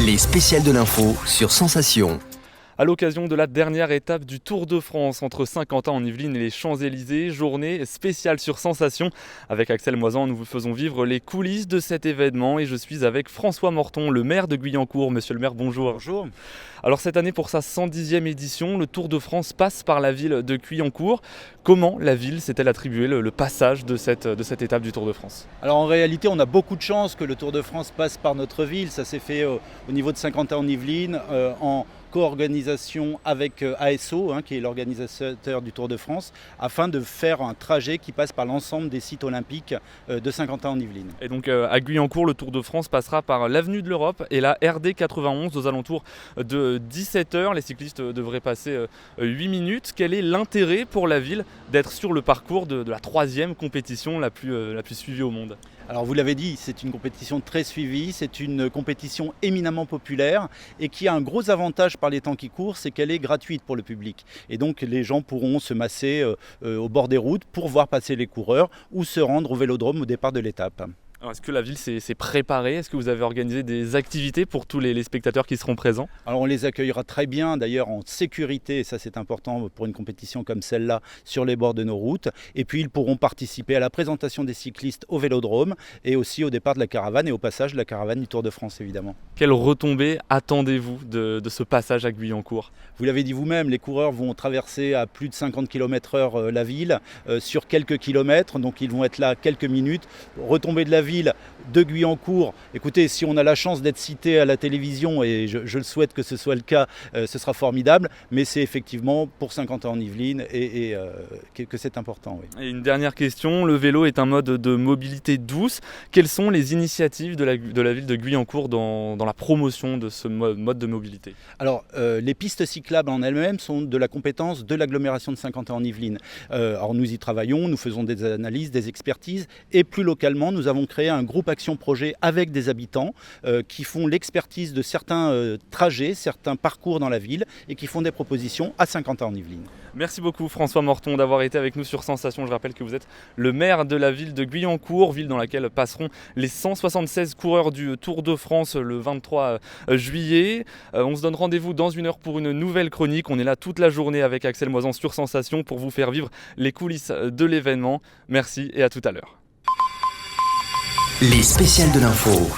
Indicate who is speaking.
Speaker 1: Les spéciales de l'info sur Sensation.
Speaker 2: À l'occasion de la dernière étape du Tour de France entre Saint-Quentin-en-Yvelines et les Champs-Élysées, journée spéciale sur Sensation. Avec Axel Moisan, nous vous faisons vivre les coulisses de cet événement et je suis avec François Morton, le maire de Guyancourt. Monsieur le maire, bonjour.
Speaker 3: Bonjour.
Speaker 2: Alors cette année, pour sa 110e édition, le Tour de France passe par la ville de Guyancourt. Comment la ville s'est-elle attribué le passage de cette étape du Tour de France ?
Speaker 3: Alors en réalité, on a beaucoup de chance que le Tour de France passe par notre ville. Ça s'est fait au niveau de Saint-Quentin-en-Yvelines en co-organisation avec ASO, qui est l'organisateur du Tour de France, afin de faire un trajet qui passe par l'ensemble des sites olympiques de Saint-Quentin-en-Yvelines.
Speaker 2: Et donc à Guyancourt, le Tour de France passera par l'avenue de l'Europe et la RD 91 aux alentours de 17h. Les cyclistes devraient passer 8 minutes. Quel est l'intérêt pour la ville d'être sur le parcours de la troisième compétition la plus suivie au monde ?
Speaker 3: Alors vous l'avez dit, c'est une compétition très suivie, c'est une compétition éminemment populaire et qui a un gros avantage par les temps qui courent, c'est qu'elle est gratuite pour le public. Et donc les gens pourront se masser au bord des routes pour voir passer les coureurs ou se rendre au vélodrome au départ de l'étape.
Speaker 2: Alors, est-ce que la ville s'est préparée ? Est-ce que vous avez organisé des activités pour tous les spectateurs qui seront présents ?
Speaker 3: Alors on les accueillera très bien, d'ailleurs en sécurité, et ça c'est important pour une compétition comme celle-là, sur les bords de nos routes. Et puis ils pourront participer à la présentation des cyclistes au vélodrome et aussi au départ de la caravane et au passage de la caravane du Tour de France évidemment.
Speaker 2: Quelles retombées attendez-vous de ce passage à Guyancourt ?
Speaker 3: Vous l'avez dit vous-même, les coureurs vont traverser à plus de 50 km/h la ville sur quelques kilomètres, donc ils vont être là quelques minutes, retomber de la ville de Guyancourt. Écoutez, si on a la chance d'être cité à la télévision, et je le souhaite que ce soit le cas, ce sera formidable, mais c'est effectivement pour Saint-Quentin-en-Yvelines et que c'est important. Oui.
Speaker 2: Et une dernière question, le vélo est un mode de mobilité douce. Quelles sont les initiatives de la ville de Guyancourt dans la promotion de ce mode de mobilité ?
Speaker 3: Alors, les pistes cyclables en elles-mêmes sont de la compétence de l'agglomération de Saint-Quentin-en-Yvelines. Alors nous y travaillons, nous faisons des analyses, des expertises, et plus localement, nous avons créé un groupe action-projet avec des habitants qui font l'expertise de certains trajets, certains parcours dans la ville et qui font des propositions à Saint-Quentin-en-Yvelines.
Speaker 2: Merci beaucoup François Morton d'avoir été avec nous sur Sensation. Je rappelle que vous êtes le maire de la ville de Guyancourt, ville dans laquelle passeront les 176 coureurs du Tour de France le 23 juillet. On se donne rendez-vous dans une heure pour une nouvelle chronique. On est là toute la journée avec Axel Moisan sur Sensation pour vous faire vivre les coulisses de l'événement. Merci et à tout à l'heure.
Speaker 1: Les spéciales de l'info.